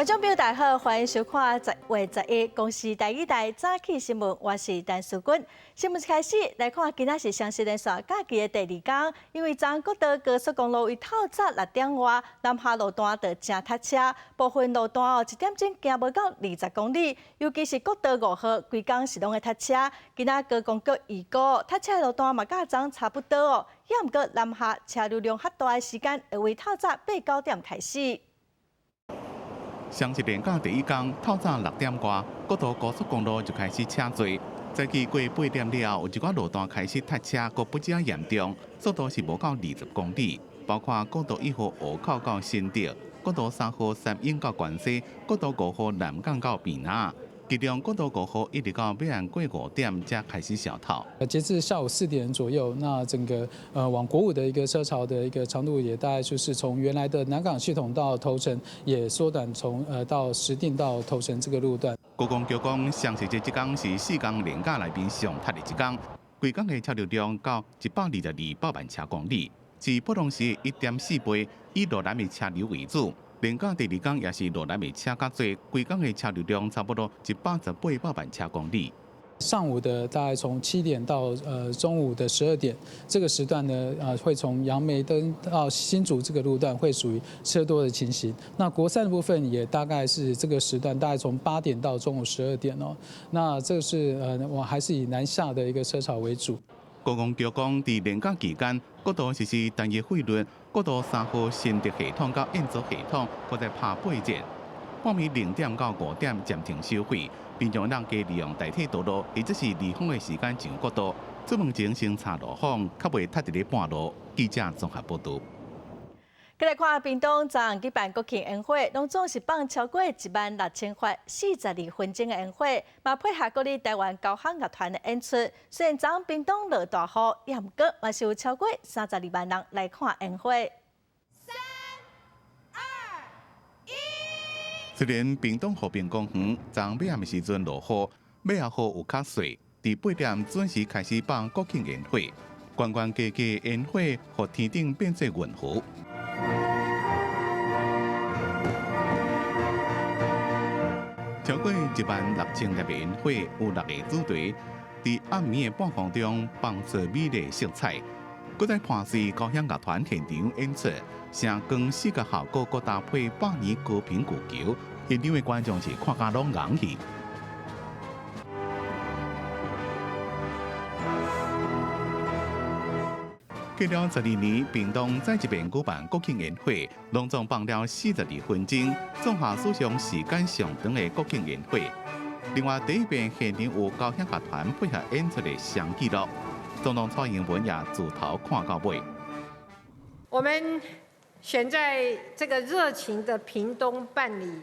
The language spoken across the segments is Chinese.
观众朋友大家好，欢迎收看10月11日公视第一台早起新闻，我是陈淑君。新闻一开始来看，今仔是双十连续假期的第2天，因为昨国道高速公路为透早6点外，南下路段就正塞车，部分路段1点钟行无到20公里，尤其是国道5号，规工是拢会塞车。今仔高公局预估，塞车路段嘛甲昨差不多哦，也毋过南下车流量较大的时间会为透早8、9点开始。 双十连假第1天，透早6点外，国道高速公路就开始车多。早起过8点了，有一寡路段开始塞车，阁不止严重，速度是无到20公里。包括国道1号湖口到新店，国道3号三英到关西，国道5号南港到平南。 其中，国道5号一直到北岸过5点才开始消套。截至下午4点左右，那整个往国五的一个车潮的一个长度也大概就是从原来的南港系统到头城，也缩短从到石碇到头城这个路段。高公局讲，双十节这天是4天连假内面上塞的一天，规天的车流量到122万车公里，是普通时的1.4倍，以路南的车流为主。 连假第2天也是路南的车较多，规天的车流量差不多118万车公里。上午的大概从7点到中午的12点，这个时段呢，会从杨梅登到新竹这个路段会属于车多的情形。那国三的部分也大概是这个时段，大概从8点到中午12点哦。那这个是我还是以南下的一个车潮为主。 高公局讲，伫连假期间，国道实施单一费率，国道3号新德系统到燕州系统，搁再拍8折，半暝0点到5点暂停收费，并让人加利用代替道路，或者是离峰的时间上国道。出门前先查路况，较袂塞伫咧半路。记者综合报道。 再来看屏东昨举办国庆宴会，拢总是放超过16000发42分钟的烟火，嘛配合国立台湾交响乐团的演出。虽然昨屏东落大雨，也毋过嘛是有超过32万人来看烟火。3、2、1。虽然屏东和平公园昨尾暗时阵落雨，尾下雨有较细，伫8点准时开始放国庆烟火，关关家家烟火，互天顶变作云湖。 超过16000粒的烟火，有6个主题，伫暗暝的半空中放射美丽色彩。搁在伴随交响乐团现场演出，声光视觉效果，搁搭配百年高频古球，现场的观众是看甲拢眼去。 过了12年，屏东再一遍举办国庆宴会，隆重放了42分钟，创下史上时间上长的国庆宴会。另外，第一遍现场有交响乐团配合演出的双纪录，总统蔡英文也自头看到尾。我们选在这个热情的屏东办理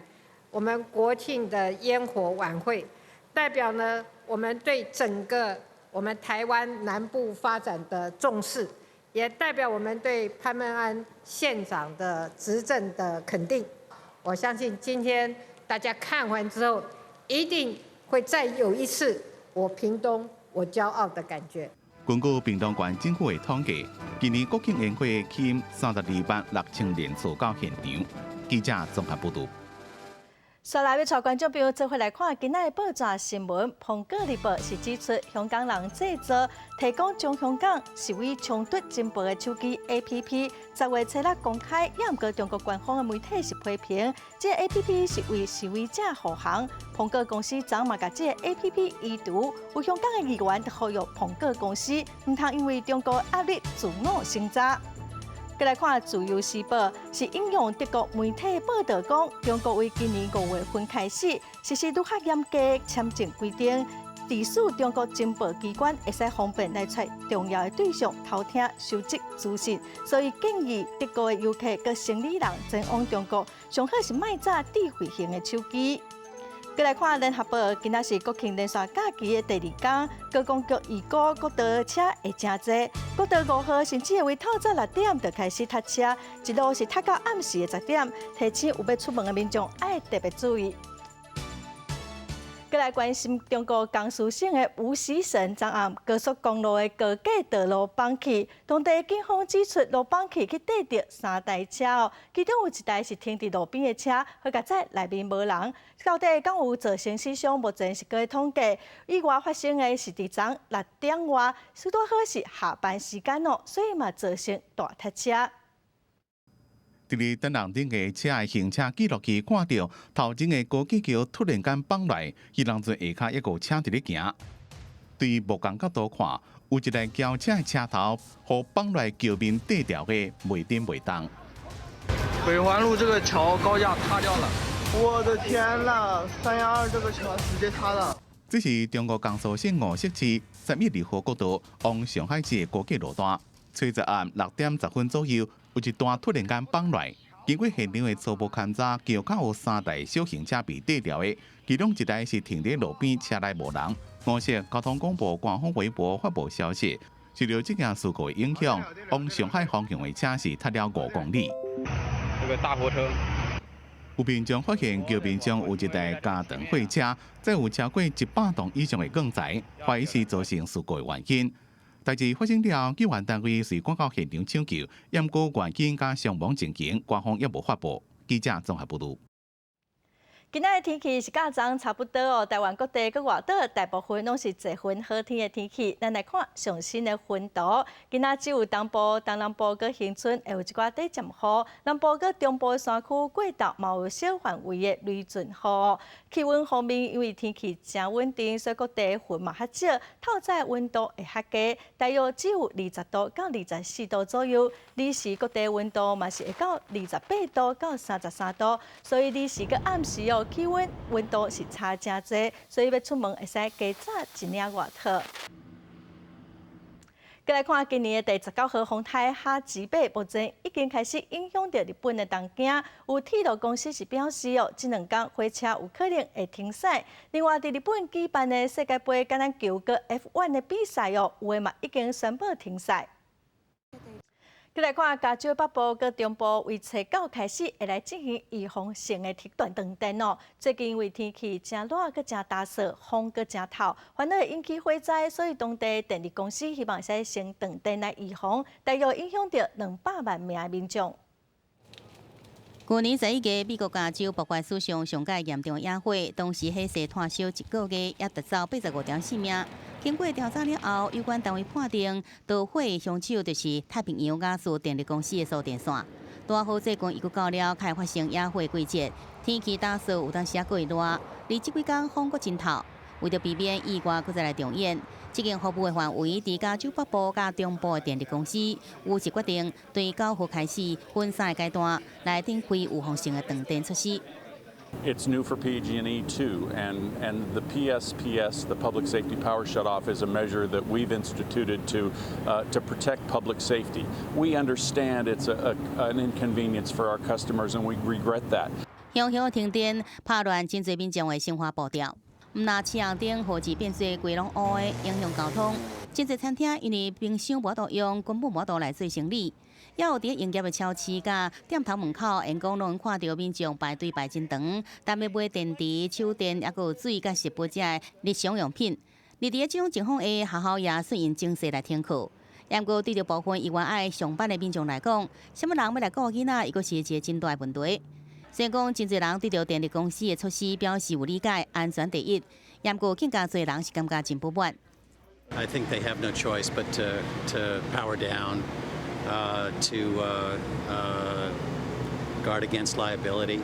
我们国庆的烟火晚会，代表呢我们对整个我们台湾南部发展的重视。 也代表我们对潘孟安县长的执政的肯定。我相信今天大家看完之后，一定会再有一次我屏东我骄傲的感觉。根据屏东县政府的统计，今年国庆宴会吸引326000人次到现场。记者综合报道。 接来要带观众朋友做回来看今仔的报纸新闻。《苹果日报》是指出，香港人制作提供将香港视为冲突进步的手机 APP， 10月7日公开，也毋过中国官方的媒体是批评，这 APP 是为示威者护航。苹果公司昨嘛甲这 APP 移除，有香港的议员就呼吁苹果公司唔通因为中国压力自我生查。 再来看《自由时报》，是引用德国媒体报道讲，中国为今年5月份开始实施愈较严格的签证规定，致使中国情报机关会使方便来找重要的对象偷听、收集资讯，所以建议德国的游客佮生理人前往中国，上好是卖炸智慧型的手机。 再来看《联合报》，今仔是国庆连续假期的第2天，高公局预估国道车会真多，国道5号甚至会为透早6点就开始塞车，一路是塞到暗时的10点，提醒有要出门的民众爱特别注意。再过来关心中国江苏省的无锡省昨暗高速公路的高架道路崩起，当地警方指出路崩起去逮着3台车哦，其中有1台是停伫路边的车，好在在内面无人。到底敢有造成死伤？目前是搁统计。意外发生的是伫昨6点外，拄好是下班时间哦，所以嘛造成大塞车。伫咧灯笼顶的车的行车记录器看到，头前的高架桥突然间崩来，伊人阵下骹一个车伫咧行。对于目光角度看，有一台轿车的车头，互崩来桥面地条的袂颠袂动。北环路这个桥高架塌掉了，我的天呐！312这个桥直接塌了。这是中国江苏省无锡市11号国道往上海市的高架路段，昨日暗6点10分左右。有一段突然间崩来，经过现场的初步勘查，桥口有3台小型车被地掉的，其中1台是停在路边，车内无人。无锡交通广播官方微博发布消息，受到这件事故的影响，往上海方向的车是塞了5公里。这个大货车。有民众发现桥面上有1台加长货车，再有超过100吨以上的钢材，怀疑是造成事故的原因。代志发生了，救援单位随赶到现场抢救，验过原因加伤亡情形，官方也无发布。记者综合报道。今仔的天气是甲昨差不多哦，台湾各地佮外岛大部分拢是侪分好天的天气。咱来看上新的温度，今仔只有东部、东南部佮恒春会有一寡短暂雨，南部佮中部的山区过昼嘛有小范围的雷阵雨。气温方面，因为天气真稳定，所以各地云嘛较少，透早温度会较低，大约只有20度到24度左右。日时各地温度嘛是会到28度到33度，所以日时佮暗时哦。气温度是差真侪，所以要出门会使加早一领外套。再来看今年的第19号风台哈吉贝，目前已经开始影响到日本的东京。有铁路公司是表示哦，这2天火车有可能会停驶。另外，伫日本举办的世界杯橄榄球跟 F1 的比赛哦，有的嘛已经宣布停赛。再来看加州北部佮中部，为初9开始会来进行预防性的断电哦。最近因为天气真热佮真干燥，风佮真透，反而会引起火灾，所以当地电力公司希望使先断电来预防，大约影响到200万名的民众。去年11月，美国加州爆发史上上界严重的野火，当时火势炭烧1个月，也夺走85条性命。经过调查了后，有关单位判定，导火的凶手就是太平洋亚速电力公司的送电线。大雨最近一个到了，开发生野火季节，天气打扫有当时也过热，而这几天风阁真透。为着避免意外再来重演，这间服务的范围伫加州北部甲中部的电力公司，有是决定对9号开始分3个阶段来展开预防性的断电措施。It's new for PG&E too, and the PSPS, the Public Safety Power Shutoff, is a measure that we've instituted to protect public safety. We understand it's an inconvenience for our customers, and we regret that. 乡乡停电，拍乱真侪民众的生活步调。毋那市场顶火势变做规拢乌的，影响交通。真侪餐厅因为冰箱无度用，根本无度来做生意。也有伫营业的超市甲店头门口，员工拢看到民众排队排真长，但要买电池、手电，还有水甲食物这的日常用品。而伫这种情况下，学校也顺应政策来停课。不过，对着部分意愿爱上班的民众来讲，什么人要来顾囡仔，伊阁是一个真大的问题。虽然讲真侪人对着电力公司的措施表示有理解，安全第一，不过更加侪人是感觉真不满。I think they have no choice but to power down, to guard against liability.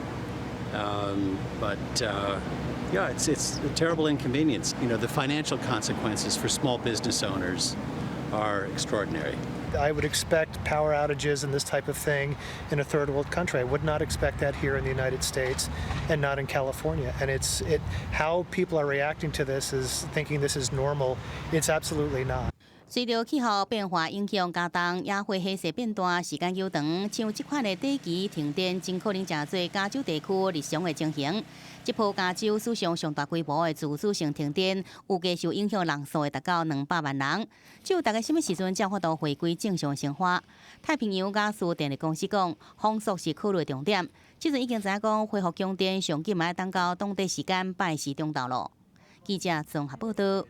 But yeah, it's a terrible inconvenience. You know, the financial consequences for small business owners are extraordinary. I would expect power outages and this type of thing in a third world country. I would not expect that here in the United States and not in California. And how people are reacting to this is thinking this is normal. It's absolutely not. 随着气候变化影响加重，野火火势变大，时间久长，像这款的短期停电，真可能真做加州地区日常的情形。这波加州史上上大规模的自主性停电，预计受影响人数会达到200万人。就大概什么时阵才法度回归正常生活？太平洋亚速电力公司讲，风速是考虑重点。即阵已经知影讲，恢复供电上紧嘛要等到当地时间8时中昼咯。记者综合报道。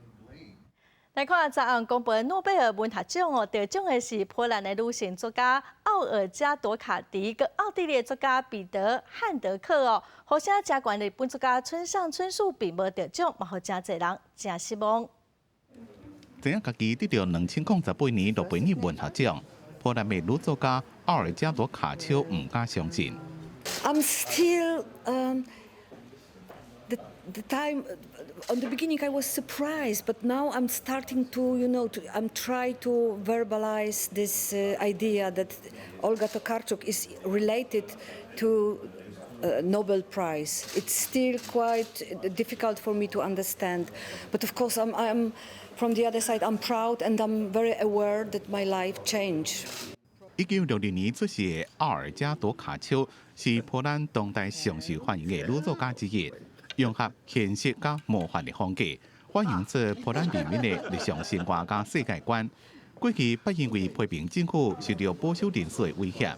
来看昨暗公布诺贝尔文学奖得奖的是波兰的女性作家奥尔加朵卡迪，跟奥地利作家彼得汉德克好声加悬日本作家村上春树并无得奖，嘛，互真侪人真失望。知影家己得到2018年诺贝尔文学奖，波兰的女作家奥尔加朵卡丘唔敢相信。I'm still the time on the beginning I was surprised, but now I'm starting to I'm trying to verbalize this idea that Olga Tokarczuk is related to Nobel Prize. It's still quite difficult for me to understand, but of course I'm from the other side. I'm proud and I'm very aware that my life changed. 1962年出世的奥尔加朵卡丘是波兰当代上受欢迎的女作家之一。融合现实甲魔幻的风格，反映出波兰人民的日常生活甲世界观。过去不因为批评政府受到保守人士的威胁。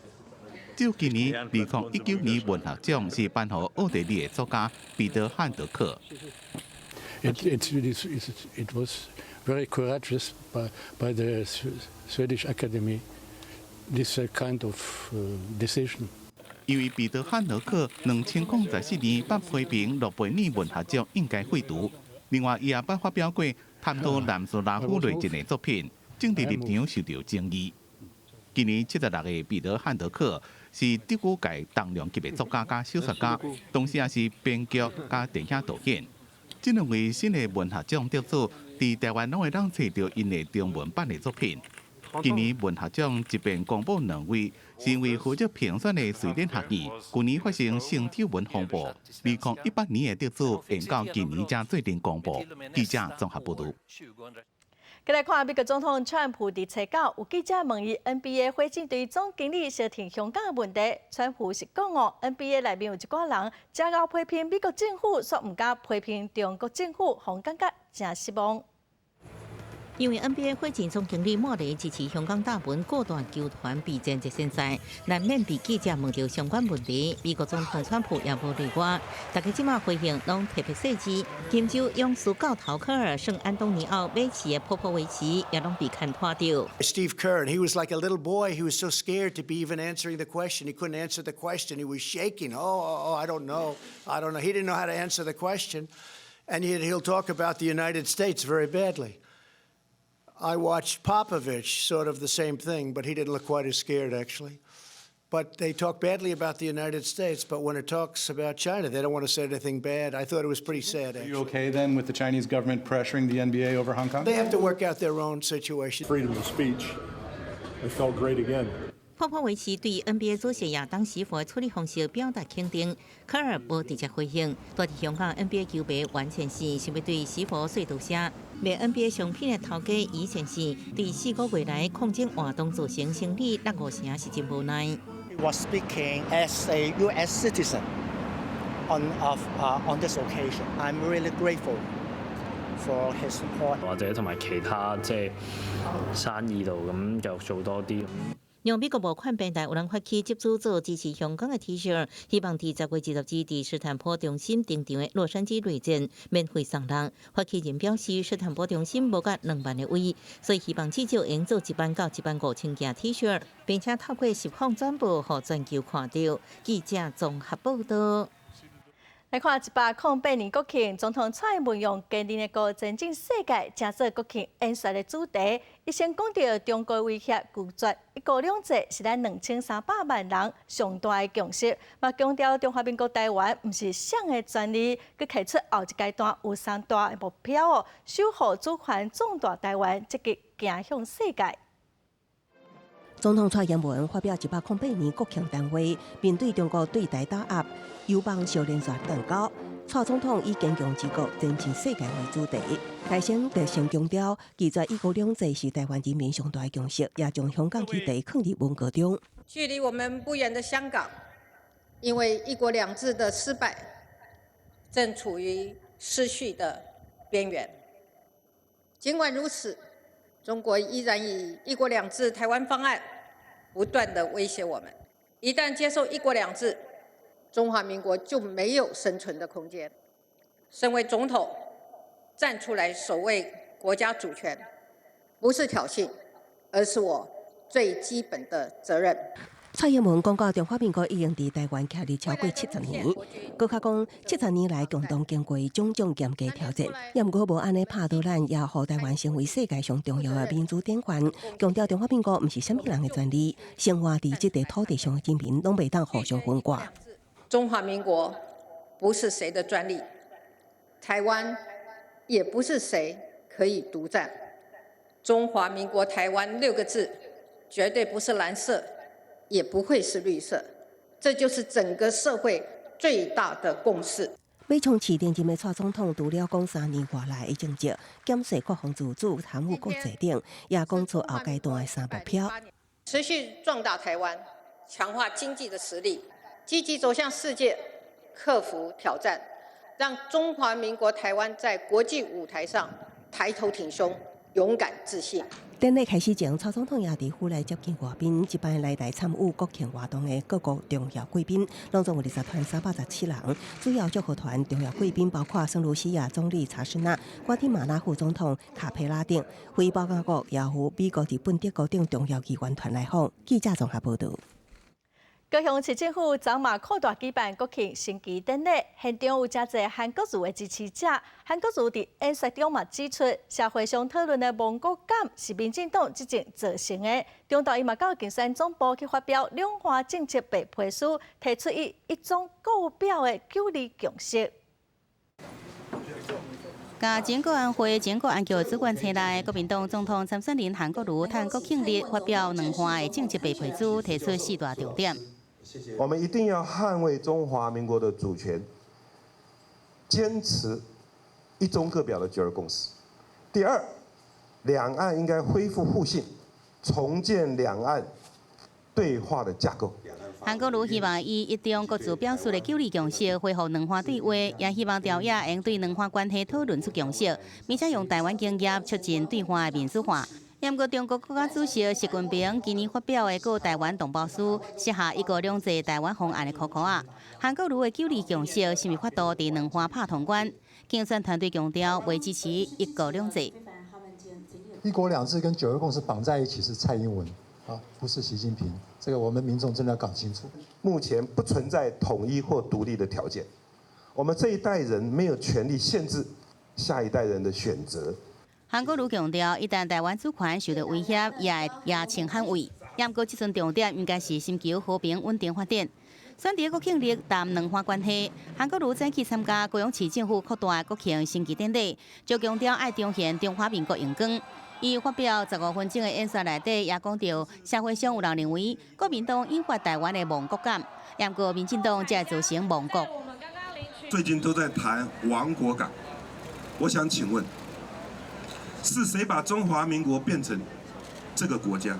只有今年2019年文学奖是颁予奥地利的作家彼得汉德克。It was very courageous by the Swedish Academy this kind of decision. 因为彼得汉德克2014年被批评诺贝尔文学奖应该废除。另外，伊也捌发表过探讨南斯拉夫类型的作品，政治立场受到争议。今年76个彼得汉德克是德国界重量级的作家加小说家，同时也是编剧加电影导演。这两位新的文学奖得主，伫台湾拢会当找到因的中文版的作品。今年文学奖一并公布2位，是因为负责评选的瑞典学院去年发生性丑闻风波，2018年的得主延到今年才最终公布。记者综合报道。再来看美国总统川普伫初九有记者问伊 NBA 火箭队总经理小婷香港的问题，川普是讲NBA 内面有一寡人假搞批评美国政府，却唔敢批评中国政府，互感觉真失望。因为 NBA 火箭总经理莫雷支持香港大文果断球团备战这现在，难免被记者问到相关问题。美国总统川普也无例外，大家即马回应拢特别细致。金州勇士教头科尔圣安东尼奥马刺的波波维奇也拢被看拖到。Steve Kerr, he was like a little boy. He was so scared to be even answering the question. He couldn't answer the question. He was shaking. Oh, I don't know. He didn't know how to answer the question, and yet he'll talk about the United States very badly. I watched Popovich, sort of the same thing, but he didn't look quite as scared, actually. But they talk badly about the United States, but when it talks about China, they don't want to say anything bad. I thought it was pretty sad, actually. Are you okay, then, with the Chinese government pressuring the NBA over Hong Kong? They have to work out their own situation. Freedom of speech. I felt great again. 波波维奇对 NBA 主席亚当·西弗的处理方式表达肯定，科尔无直接回应。在香港 NBA 球迷完全是想要对西弗说道谢。卖 NBA 商品的头家以前是伫4个月来抗争活动造成生理6-5成是真无奈。He was speaking as a U.S. citizen on this occasion. I'm really grateful for his support. 或者同埋其他生意度咁繼續做多啲。讓美國募款平台有人發起集資做支持香港嘅 T 恤，希望伫10月20日伫斯坦普中心登場嘅洛杉磯雷戰免費送人。發起人表示，斯坦普中心無甲2萬個位，所以希望至少應做1萬到15000件 T 恤，並且透過實況轉播，予全球看到。記者綜合報道。来看108年國慶，總統蔡英文用今年的前進世界，正做國慶演說的主題。伊先講到中國威脅拒絕一國兩制是咱2300萬人上大的共識，嘛強調中華民國台灣唔是省的專利，佮提出後一階段有3大的目標守護主權壯大台灣，積極行向世界。總統蔡英文發表108年國慶談話，面對中國對台打壓，有望小連續斷交。蔡總統以堅強治國、前進世界為主題，大聲特別強調，記載一國兩制是台灣人民上大的共識，也將香港議題放入文革中。距離我們不遠的香港，因為一國兩制的失敗，正處於失序的邊緣。儘管如此，中國依然以一國兩制台灣方案不斷地威脅我們。一旦接受一國兩制，中華民國就沒有生存的空間。身為總統，站出来守卫国家主权，不是挑衅，而是我最基本的责任。蔡英文讲到中华民国已经伫台湾徛立超过70年，搁较讲70年来共同经过种种严格挑战，也毋过无安尼拍倒咱，也互台湾成为世界上重要的民主典范。强调中华民国毋是啥物人的专利，生活伫这块土地上的人民拢袂当互相分割。中华民国不是谁的专利，台湾也不是谁可以独占。中华民国台湾6个字，绝对不是蓝色。也不会是绿色，这就是整个社会最大的共识。马冲市连任的蔡总统除了讲3年外来的政绩、检视国防自主、贪污国际等，也讲出后阶段的3目标：持续壮大台湾，强化经济的实力，积极走向世界，克服挑战，让中华民国台湾在国际舞台上抬头挺胸、勇敢自信。典礼开始前，蔡总统也伫府内接见外宾，一班来台参与国庆活动的各国重要贵宾，拢总有20团317人。主要祝贺团重要贵宾包括圣卢西亚总理查士纳、瓜地马拉副总统卡佩拉等，非报告国也有美国、日本、德国等重要议员团来访。记者综合报道。高雄市政府昨晚扩大举办国庆升旗典礼，现场有真侪韩国瑜的支持者。韩国瑜伫演说中嘛指出，社会上讨论的亡国感是民进党执政造成的。中道伊嘛到竞选总部去发表两岸政策白皮书，提出一种固表的九二共识。甲前国安会前国安局主管车内，国民党总统参选人韩国瑜趁国庆日发表两岸的政策白皮书，提出4大重点。我们一定要捍卫中华民国的主权，坚持一中各表的九二共识。第二，两岸应该恢复互信，重建两岸对话的架构。韩国瑜希望以一中各自表述的九二共识恢复两岸对话，也希望朝野应对两岸关系讨论出共识，并且用台湾经验促进对话的民主化。不过，中国国家主席习近平今年发表的《个台湾同胞书》，设下一国两制台湾方案的口号啊。韩国瑜的九二共识是咪法度伫两岸拍通关？竞选团队强调，未支持一国两制。一国两制跟九二共识绑在一起是蔡英文啊，不是习近平。这个我们民众真的要搞清楚。目前不存在统一或独立的条件，我们这一代人没有权利限制下一代人的选择。韩国瑜强调，一旦台湾主权受到威胁，也会野情捍卫。不过，这阵重点应该是寻求和平稳定发展。选伫国庆日谈两岸关系，韩国瑜早起参加高雄市政府扩大国庆升旗典礼，就强调爱彰显中华民国荣光。伊发表15分钟的演说内底，也讲到社会上有人认为国民党引发台湾的亡国感，不过民进党才造成亡国。最近都在谈亡国感，我想请问，是谁把中华民国变成这个国家？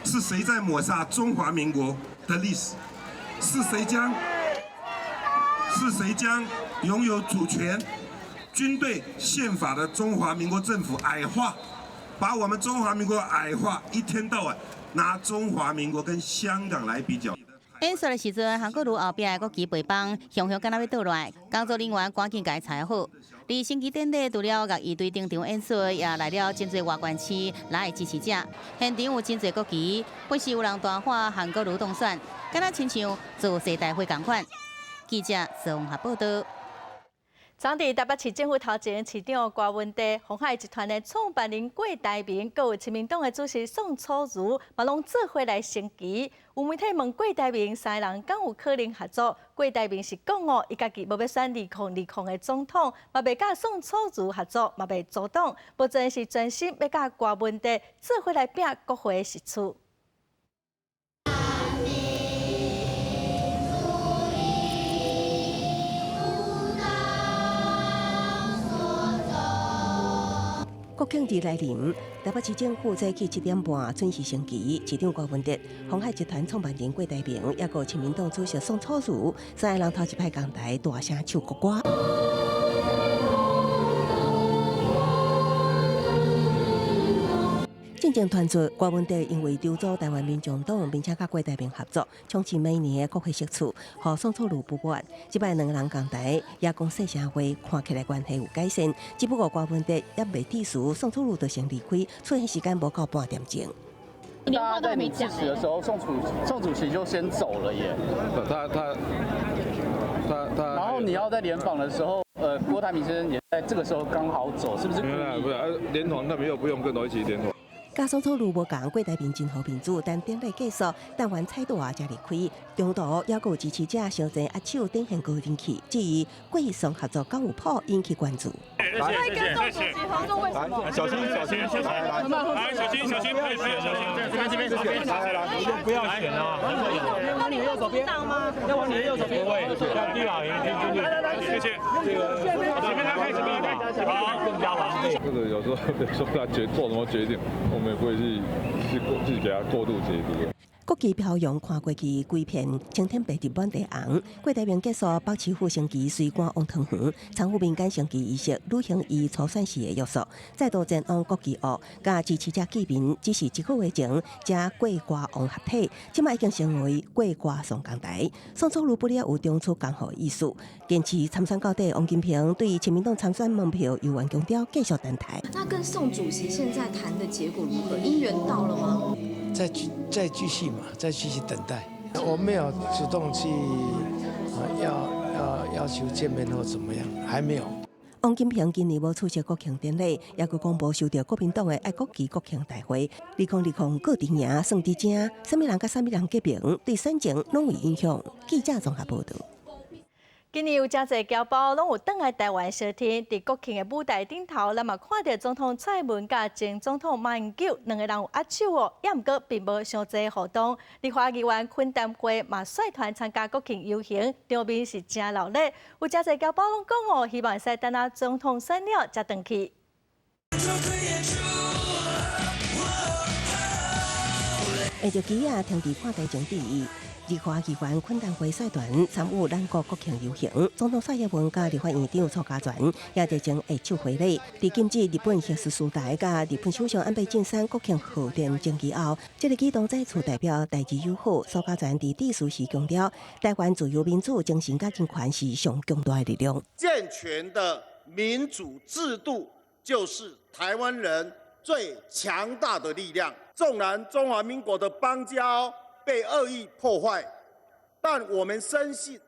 是谁在抹杀中华民国的历史？是谁将拥有主权、军队、宪法的中华民国政府矮化？把我们中华民国矮化，一天到晚拿中华民国跟香港来比较。演说的时阵，韩国瑜后壁的国旗背放，雄雄敢若要倒来，工作人员赶紧甲伊踩好。伫升旗典礼，除了乐仪队登场演说，也来了真侪外县市来的支持者。现场有真侪国旗，或是有人大喊韩国瑜当选，敢若亲像造势大会同款。记者综合报道。昨日台北市政府头前市长郭文地、鸿海集团的创办人郭台铭，各有亲民党的主席宋楚瑜，嘛拢做伙来升旗。有媒体问郭台铭三个人敢有可能合作？郭台铭是讲哦，伊家己无要选2020的总统，嘛袂甲宋楚瑜合作，嘛袂阻挡，目前是专心要甲郭文地做伙来拼国会的席次。国庆日来临，台北市政府早起7点半准时升旗，市长郭文哲、鸿海集团创办人郭台铭，也有亲民党主席宋楚瑜，三个人头一排讲台大声唱国歌。进进前传出郭文德因为筹组台湾民众党，并且甲郭台铭合作，冲击每年的国会席次，和宋楚瑜不满。即摆两个人共台，也讲说社会看起来关系有改善，只不过郭文德也未抵数，宋楚瑜就先离开，出现时间无够半点钟。连话都还没讲。的时候，宋主席就先走了耶。他，然后你要在联访的时候，郭台铭先生也在这个时候刚好走，是不是？不是，联团那边又不用跟我一起联团。加宋楚瑜无共郭台铭真好民主，但典礼结束，但完彩带才离开，中途也有支持者相争握手展现高人气，质疑郭义松合作敢有谱，引起关注。他跟宋主席合作为什么？小心，来，小心，不要选，这边，来，不要选啊！要往你的右手边吗？要往你的右手边。要地老爷，来，谢谢。这个前面他开始好，更加完备。或者有时候他做什么决定，我们也不会去给他过度解读。国旗飘扬看过去规片，青天白日满地红。郭台铭结束北市府升旗，随官往汤圆，参与民间升旗仪式，履行伊初选时的约束，再度前往国旗屋，甲支持者见面，只是1个月前，才过歌王合体，即摆已经成为过歌双港台。宋楚瑜不了有中出刚好意思，坚持参选到底。王金平对亲民党参选门票有关强调，继续等待。那跟宋主席现在谈的结果如何？姻缘到了吗？再继续嘛，再继续等待。我没有主动去要求见面或怎么样，还没有。王金平今年无出席国庆典礼，也佮公布收到国民党的爱国旗国庆大会，2020各阵营算得正，什么人甲什么人结盟，对选情拢有影响。记者综合报道。今年有真侪侨胞拢有返来台湾小天，伫国庆的舞台顶头，咱嘛看到总统蔡文甲前总统马英九两个人有握手哦，也毋过并无伤济互动。立法议员昆丹辉嘛率团参加国庆游行，场面是真热闹。有真侪侨胞拢讲哦，希望使等下总统选了才回去。下着机啊，停伫看台前第一。立法议员昆丹辉率团参与咱国国庆游行，总统蔡英文甲立法院长蔡家全也热情握手回礼。伫今日日本核时时代甲日本首相安倍晋三国庆贺电前期后，这个举动再次代表台日友好。蔡家全伫致辞时强调，台湾自由民主精神甲人权是上强大的力量。健全的民主制度就是台湾人最强大的力量。纵然中华民国的邦交被恶意破坏，但我们深信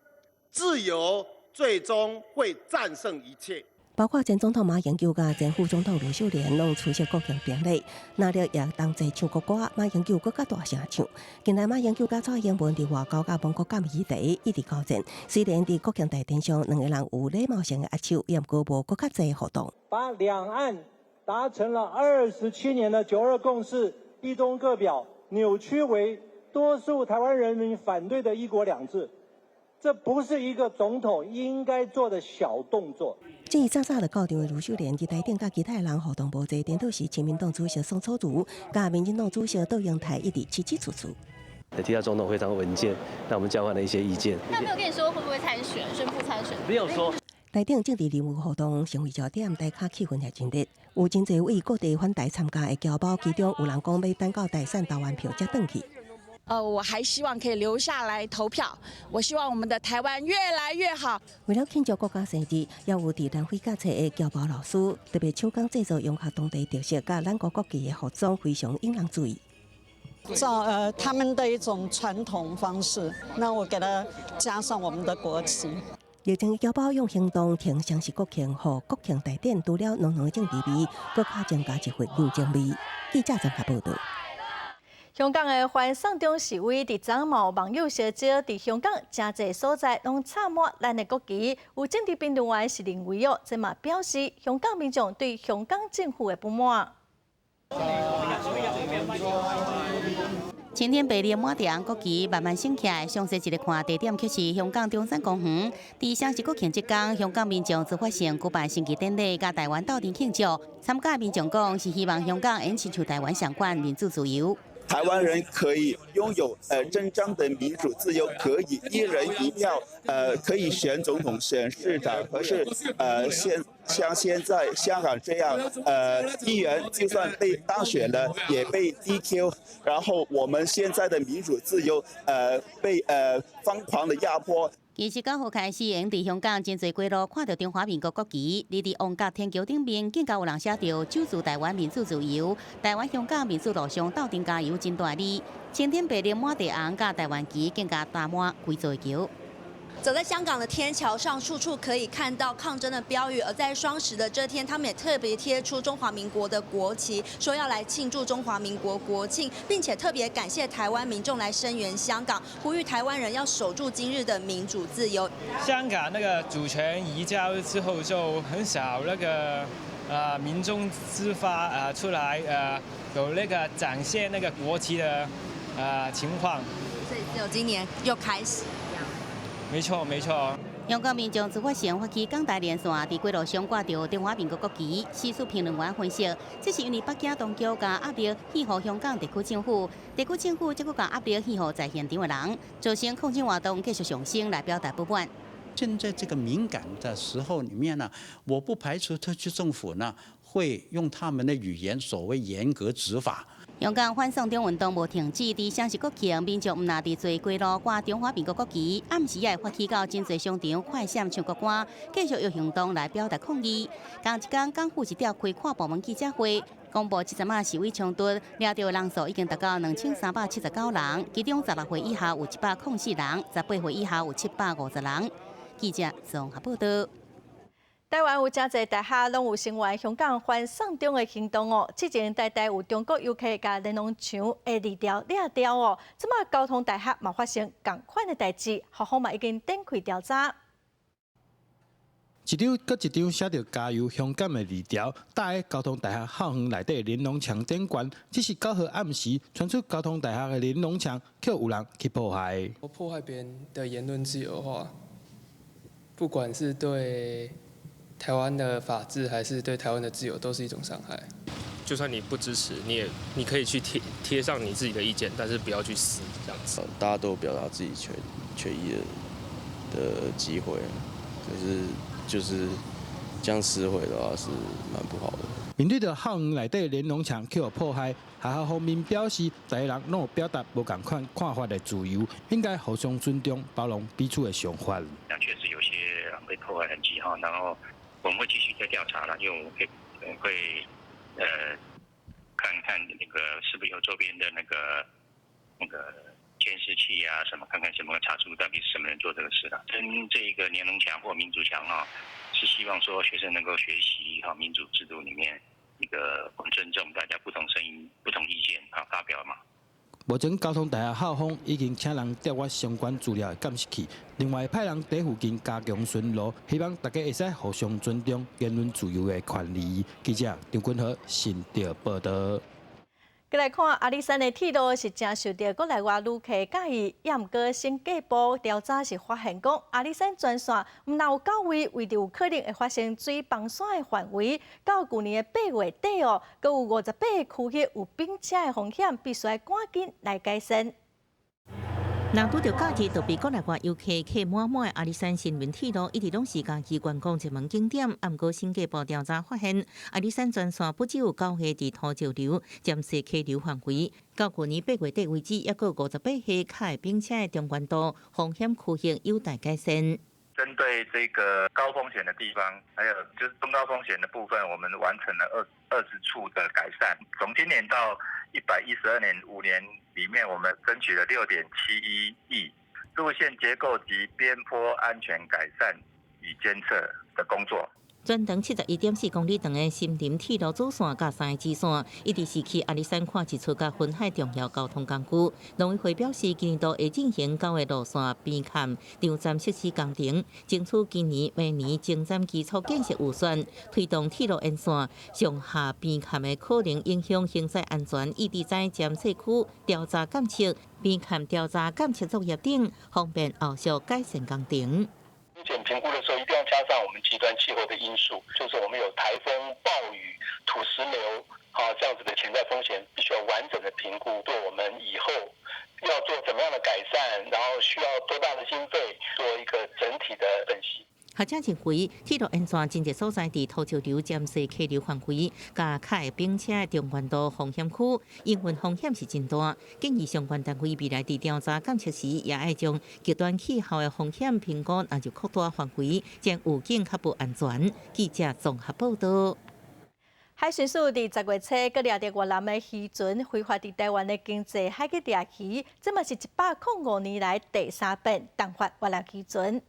自由最终会战胜一切。包括前总统马英九甲前副总统卢秀莲拢出席国庆典礼，那了也同齐唱国歌，马英九更加大声唱。近来马英九甲蔡英文伫外交甲邦国干议题一直交战，虽然伫国庆大殿上两个人有礼貌性的握手，也毋过无更加侪活动。把两岸达成了27年的9·2共识一中各表扭曲为多数台湾人民反对的一国两制，这不是一个总统应该做的小动作。至于早早就到场的卢秀莲，伫台顶甲其他人互动无济，颠倒是亲民党主席宋楚瑜甲民进党主席窦永泰一直起起楚楚。提到总统非常稳健，那我们交换了一些意见。他没有跟你说会不会参选，宣布参选？没有说。台顶政治人物活动成为焦点，大家气氛也真热。有真侪位各地返台参加的侨胞，其中有人讲要等到台选投完票才回去。我还希望可以留下来投票。我希望我们的台湾越来越好。为了庆祝国家生日，也有伫南非教册的侨胞老师，特别手工制作融合当地特色甲咱国国旗的服装，非常引人注意。他们的一种传统方式，那我给它加上我们的国旗。热情侨胞用行动挺相信国庆，和国庆大典除了浓浓的政治味，更加增加一份人情味。记者综合报道。香港的反送中示威伫昨嘛有网友烧招，伫香港真侪所在拢插满咱的国旗。有政治评论员是认为哦，这嘛表示香港民众对香港政府的不满。青天白日满地国旗慢慢升起来，详细一个看地点却是香港中山公园。伫双十国庆这天，香港民众自发性举办升旗典礼，甲台湾斗阵庆祝。参加民众讲是希望香港延续像台湾相关民主自由。台湾人可以拥有真正的民主自由，可以一人一票，可以选总统、选市长。可是像现在香港这样，议员就算被当选了，也被 DQ， 然后我们现在的民主自由被疯狂的压迫。其实9号开始，用伫香港真侪街路看到中华民国国旗，立伫旺角天桥顶面，更加有人写着"救助台湾民主自由，台湾香港民主路上斗阵加油"真大字，青天白日满地红，甲台湾旗更加打满规座桥。走在香港的天桥上，处处可以看到抗争的标语。而在双10的这天，他们也特别贴出中华民国的国旗，说要来庆祝中华民国国庆，并且特别感谢台湾民众来声援香港，呼吁台湾人要守住今日的民主自由。香港那个主权移交之后，就很少那个民众自发出来有那个展现那个国旗的情况。所以只有今年又开始。没错，没错。香港民众自发性发起港台连线，伫街路上挂着中华民国国旗。时事评论员分析，这是因为北京当局甲压力气候香港地区政府，地区政府则佫甲压力气候在现场的人，造成抗争活动继续上升来表达不满。现在这个敏感的时候里面呢，我不排除特区政府呢会用他们的语言，所谓严格执法。香港反送中运动无停止，伫双十国庆，民众毋但伫做街路挂中华民国国旗，暗时也会发起到真侪商场快闪唱国歌，继续用行动来表达抗议。同一天，港府一调开跨部门记者会，公布7仔示威冲突，抓到人数已经达到2379人，其中16岁以下有104人，18岁以下有750人。记者综合报道。台湾有真侪大厦拢有成为香港反送中的行动哦。之前代有中国游客甲连农墙的二条掠掉哦，即马交通大厦嘛发生同款的代志，校方嘛已经展开调查。一张搁一张写着加油香港的字条，搭在交通大厦校园内底连农墙顶悬。只是9号暗时传出交通大厦的连农墙，却有人去破坏。破坏别人的言论自由的话，不管是对台湾的法治还是对台湾的自由，都是一种伤害。就算你不支持，你可以去贴上你自己的意见，但是不要去撕这样子。大家都有表达自己权益的机会，可是就是这样撕毁的话是蛮不好的。面对着校园内底连农墙去破坏，学校方面表示，大家人拢有表达无同款看法的自由，应该互相尊重、包容彼此的想法。确实有些被破坏痕迹哈，然后我们会继续再调查了，因为我们会看看那个是不是有周边的那个监视器啊什么，看看什么查出到底是什么人做这个事了。跟这个连农墙或民主墙啊，是希望说学生能够学习哈民主制度里面一个尊重大家不同声音、不同意见啊发表嘛。目前交通大厦校方已经请人调阅相关资料的监视器，另外派人在附近加强巡逻，希望大家会使互相尊重言论自由的权利。记者张君和新潮报道。再来看阿里山的铁路是真受到国内外旅客介意，也毋过新界部调查是发现讲阿里山全线毋但有9位为着有可能会发生水崩山的范围，到去年的8月底哦，阁有58个区域有冰车的风险，必须要赶紧来改善。若拄着假期，就被国内外游客客满满的阿里山新运铁路，一直拢是家己观光热门景点。毋过新界部调查发现，阿里山全线不只有9个伫土石流、暂时溪流范围，到去年8月底为止，还有58下卡冰车的中关度风险区域有待改善。针对这个高风险的地方，还有就是中高风险的部分，我们完成了20处的改善。从今年到112年5年里面，我们争取了6.71亿路线结构及边坡安全改善与监测的工作。全长71.4公里长的新林铁路主线甲3个支线，一直是去阿里山看一出甲分海重要交通工具。农委会表示，今年度会进行9个路线边坎场站设施工程，争取今年明年前瞻基础建设预算，推动铁路沿线上下边坎的可能影响行驶安全，以地在监测区调查监测、边坎调查监测作业等，方便后续改善工程。目前评估的时候，一定要加上我们极端气候的因素，就是我们有台风、暴雨、土石流这样子的潜在风险，必须要完整的评估，对我们以后要做怎么样的改善，然后需要多大的经费，做一个整体的分析。学者认为，铁路安全真侪所在伫土石流暂时溪流范围、加卡并且中原道风险区，营运风险是真大。建议相关单位未来伫调查监测时，也爱将极端气候的风险评估纳入扩大范围，将有更确保安全。记者综合报道。海巡署伫10月初，佮掠到越南的渔船非法伫台湾的经济海去掠鱼，这嘛是105年来第3遍动发越南渔船。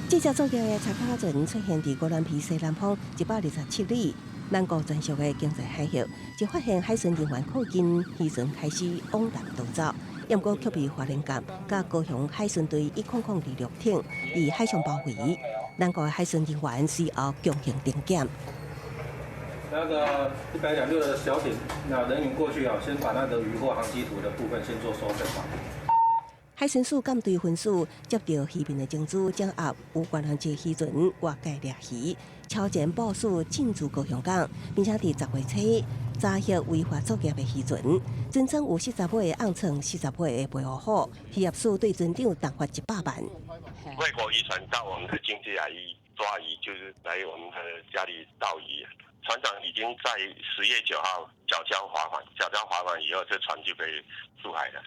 记者总结的查卡船出现伫越南皮西南方127里南国专属的经济海域，就发现海巡人员靠近渔船开始往南逃走，不过却被花莲港甲高雄海巡队10026艇伫海上包围。南国的海巡人员随后强行定检。那个126的小艇，那人员过去先把那个渔获航机图的部分先做收证吧。海巡署舰队分署接到渔民的情资，掌握有关人一渔船外界掠鱼，超前部署进驻高雄港，并且伫10月初查获违法作业的渔船，真正有40尾的甕称40尾的背后虎，渔业署对船长重罚100万。外国渔船到我们的经济海域抓鱼，就是来我们的家里钓鱼。船长已经在10月9号缴交罚款，缴交罚款以后，这船就被出海了。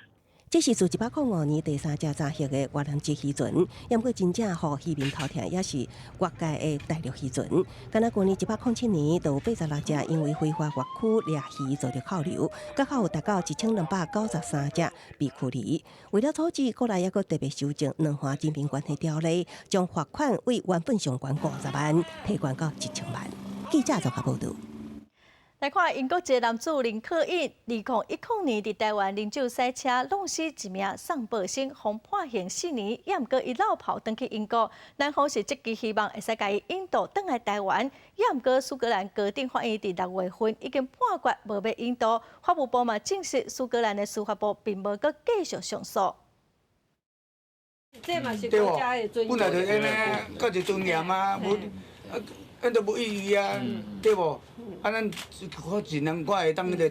这是自105年第3只查获的越南籍渔船，不过真正互渔民头疼，也是越界的大陆渔船。敢若去年107年，就有86只因为非法越区掠鱼遭到扣留，甲还有达到1293只被驱离。为了处置，国内也阁特别修正两岸人民关系条例，将罚款为原本上悬50万提悬到1000万。记者综合报道。来看英国一个男子林克印，2010年伫台湾饮酒赛车弄死一名上报生，被判刑4年，也毋过伊落跑转去英国。男方是积极希望会使甲伊引渡转来台湾，也毋过苏格兰高等法院伫6月份已经判决无要引渡。法务部嘛证实，苏格兰的司法部并无阁继续上诉。这嘛是国家的尊严。本来就安尼，较有尊严啊，无咱都无意义啊，对无？咱可尽量我会当迄个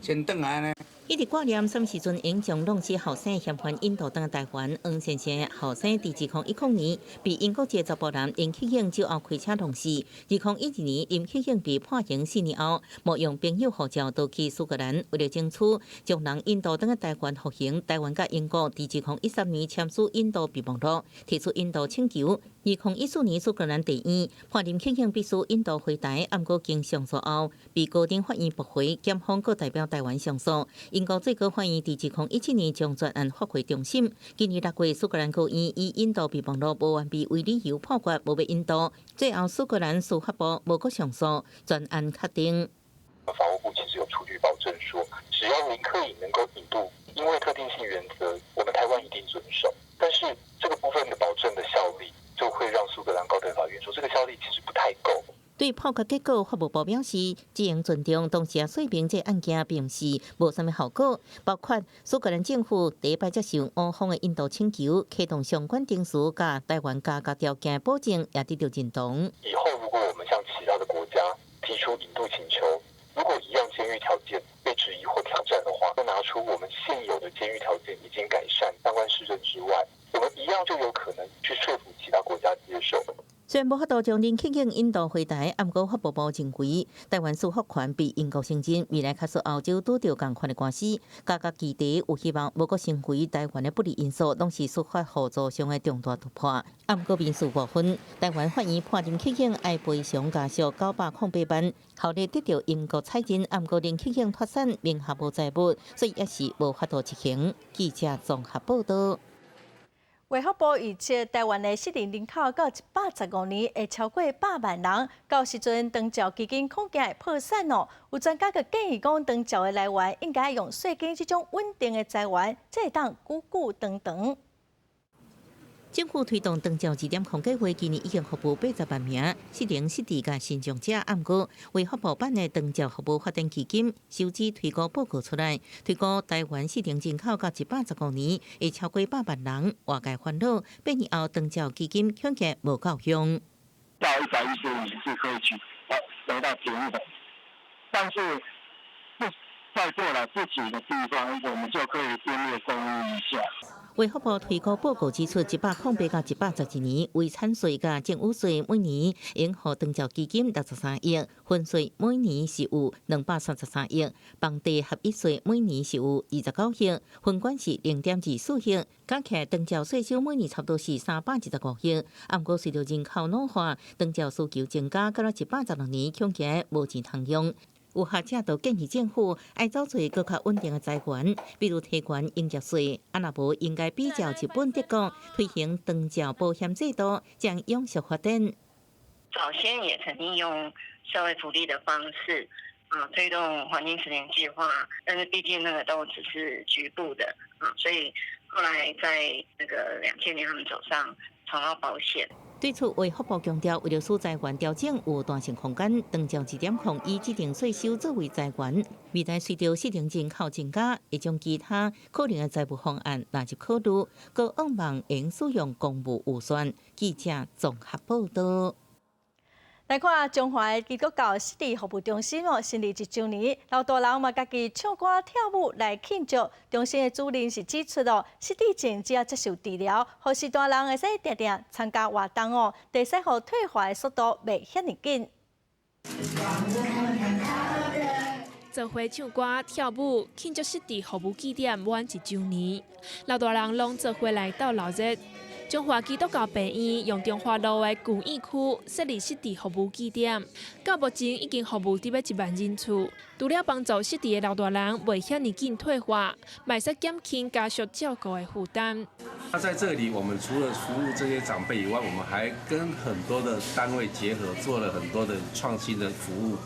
前转来呢。伊伫挂念什么时阵应将弄死后生嫌犯引渡到台湾。黄先生的后生伫2010年被英国一个查甫男林启兴酒后开车弄死。2012年林启兴被判刑4年后，冒用朋友护照逃去苏格兰，为了争取将人引渡到台湾服刑。台湾甲英国伫2013年签署引渡备忘录，提出引渡请求。2014年苏格兰地院判林启兴必须引渡回台，不过经上诉后被高等法院驳回，检方阁代表台湾上诉。英国最高法院伫2017年将专案发回重审。今年6月，苏格兰高院以引渡备忘录无完备为理由判决无要引渡。最后，苏格兰司法部无阁上诉，专案确定。法务部其实有出具保证说，只要林克颖能够引渡，因为特定性原则，我们台湾一定遵守。但是这个部分的保证的效力，就会让苏格兰高等法院说，这个效力其实不太够。对判决结果，法务部表示，只应尊重，同时也说明这案件并是无什么效果，包括苏格兰政府第一摆接受我方的引渡请求，启动相关程序，甲台湾加强条件保证也得到认同。以后如果我们向其他的国家提出引渡请求，如果一样监狱条件被质疑或挑战的话，就拿出我们现有的监狱条件已经改善、相关事证之外，我们一样就有可能去说服其他国家接受。虽然无法度将林启兴引渡回台，不过法务部认为，台湾司法权比英国先进，未来假使澳洲拄到同款的官司，加价基地有希望无阁成为台湾的不利因素，拢是司法合作上的重大突破。不过民事部分，台湾法院判林启兴爱赔偿家属908万，后日得到英国采证，不过林启兴脱产，名下无财物，所以也是无法度执行。记者综合报道。卫福部预测，台湾的适龄人口到115年会超过100万人，到时阵长照基金恐惊会破产哦。有专家个建议讲，长照的来源应该用税金这种稳定的财源，才会当久久长长。政府推动长照2.0计划，今年已经服务80万名适龄失智甲身障者。按过为发布版的长照服务发展基金收支推估报告出来，推估台湾适龄人口到115年会超过8万人。外界烦恼8年后长照基金恐吓无够用。到115年是可以得到平衡，但是在做了自己的地方，我们就可以编列公益一下。卫福部推估报告指出，108到111年，遗产税甲政府税每年应予长照基金63亿，婚税每年是有233亿，房地合一税每年是有29亿，分管是0.24亿，加起来长照税收每年差不多是315亿。按过随着人口老化，长照需求增加，到了116年，恐吓无钱通用。有学者就建议政府爱找找更较稳定的财源，比如提悬营业税，若无应该比照日本、德国推行长照保险制度，将永续发展。早先也曾经用社会福利的方式推动环境10年计划，但是毕竟那个都只是局部的所以后来在那个2000年他们走上长照保险。对此，卫福部强调，为了使财源调整有弹性空间，长照2.0以指定税收作为财源。未来随着适龄人口增加，会将其他可能的财务方案纳入考虑，各望望应使用公务预算。记者综合报道。来看中华基督教失智服务中心成立1周年，老大人嘛家己唱歌跳舞来庆祝。中心的主任是指出失智症只要接受治疗，或是大人会使定定参加活动会使互退化的速度袂遐尼紧。做伙唱歌跳舞庆祝失智服务纪念满1周年，老大人拢做伙来到闹热。中华基督教病院用中华路的旧院区设立失智服务据点，到目前已经服务伫要1万人次。除了帮助失智的老大人袂遐尼紧退化，嘛会使减轻家属照顾的负担。那在这里，我们除了服务这些长辈以外，我们还跟很多的单位结合，做了很多的创新的服务。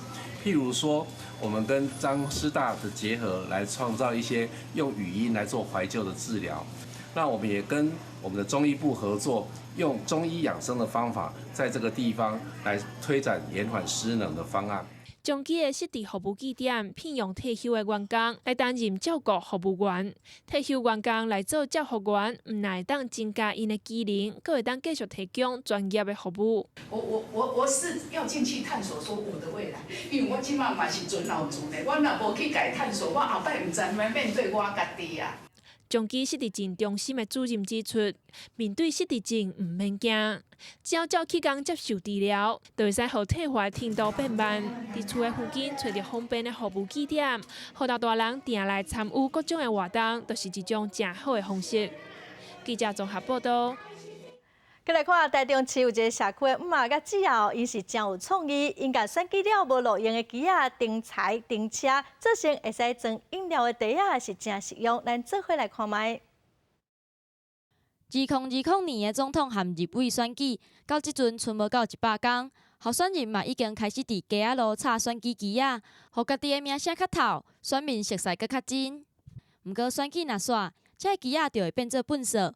譬如说，我们跟彰师大的结合，来创造一些用语音来做怀旧的治疗。那我们也跟我们的中医部合作，用中医养生的方法，在这个地方来推展延缓失能的方案。中基的失智服务据点聘用退休的员工来担任照顾服务员，退休员工来做照护员，唔但会当增加因的技能，更会当继续提供专业的服务。我是要进去探索说我的未来，因为我即马嘛是准老族的，我若无去家探索，我后摆唔知面对我家己啊。中基失智症中心的主任指出，面对失智症唔免惊，只要早起工接受治疗，就会使互退化程度变慢。伫厝的附近找到方便的服务据点，互老大人定来参与各种的活动，就是一种正好的方式。记者综合报道。再来看台中市有一个社区的妈甲子后，因是真有创意，因甲选举了无路用的机啊、停柴、停车，做成会使装饮料的袋啊，是真实用。咱做伙来看卖。2020年的总统和立委选举，到即阵剩无到100天，候选人嘛已经开始伫街仔路插选举机啊，互家己的名声较透，选民熟悉搁较真。毋过选举若煞，这个机仔就会变做粪扫。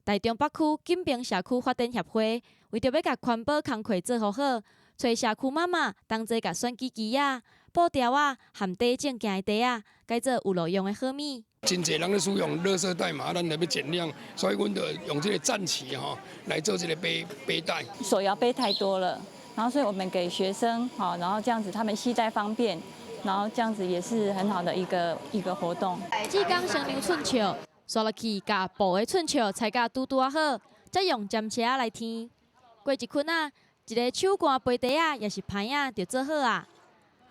台中北区锦屏社区发展协会为着要甲环保工课做好，找社区妈妈同齐甲选举机仔、布条啊、含底正行的袋啊，改做有路用的好米。真侪人咧使用垃圾袋嘛，咱来要减量，所以阮就用这个战旗来做这个背带。手摇杯太多了，然后所以我们给学生然后这样子他们携带方便，然后这样子也是很好的一个活动。志刚先牛寸笑。刷落去，甲布的寸笑裁甲拄好，再用针车来添。过一捆一个手竿杯底也是牌就做好啊。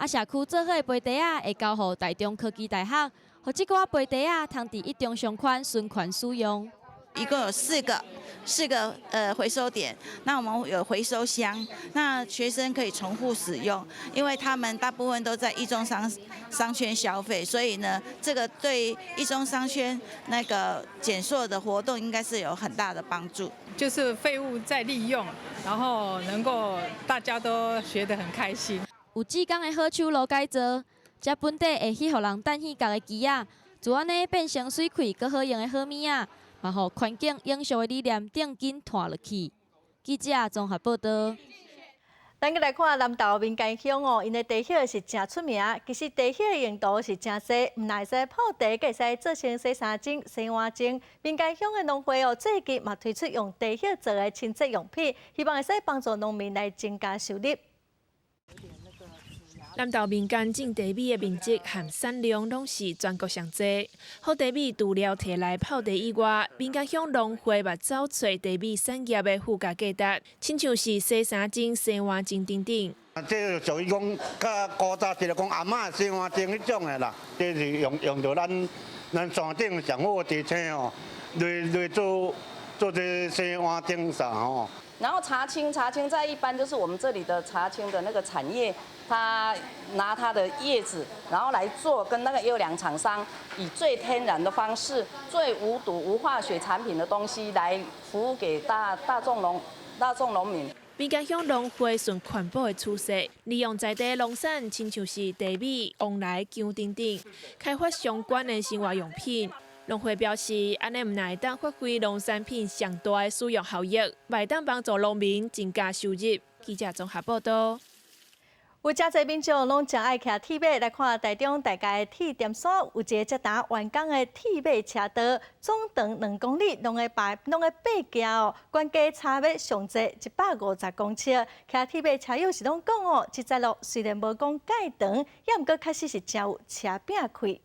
社区做好的杯底会交予台中科技大学，互即个杯底通伫一中上款循环使用。一共有四个回收点，那我们有回收箱，那学生可以重复使用，因为他们大部分都在一中商圈消费，所以呢，这个对一中商圈那个减塑的活动应该是有很大的帮助。就是废物再利用，然后能够大家都学得很开心。有志刚的好手路改造，这本地会去互人等戏角的机啊，就安尼变成水气搁好用的好米啊。嘛互环境永续的理念定紧拖落去。记者综合报道。咱个来看南投民间乡哦，因的茶叶是真出名。其实茶叶的用途是真多，唔但使泡茶，更使做成洗衫精、洗碗精。民间乡的农会哦，最近嘛推出用茶叶做的清洁用品，希望会使帮助农民来增加收入。南投民间种茶米的面积和产量拢是全国上济。好茶米除了摕来泡茶以外，民间乡农会嘛找找茶米产业的附加价值，亲像是洗衫精、洗碗精等等。这属于讲，较古早就是讲阿嬷洗碗精迄种的啦，这是用到咱山顶上好的茶青哦，来做这洗碗精啥吼。然后茶青在一般就是我们这里的茶青的那个产业，它拿它的叶子，然后来做跟那个优良厂商以最天然的方式、最无毒无化学产品的东西来服务给大众农民。民间乡农会顺环保的趋势，利用在地农产，亲像是茶米、旺来、姜等等，开发相关的生活用品。农会表示，安尼唔乃当发挥农产品上大的使用效益，袂当帮助农民增加收入。记者综合报道。有真侪民众拢真爱骑铁马来看台中大家的铁点线，有一个直达完工的铁马车道，总长2公里，拢会爬行哦，关键差要上济150公尺。骑铁马车友是拢讲哦，这条路虽然无讲介长，也毋过确实是真有车饼开。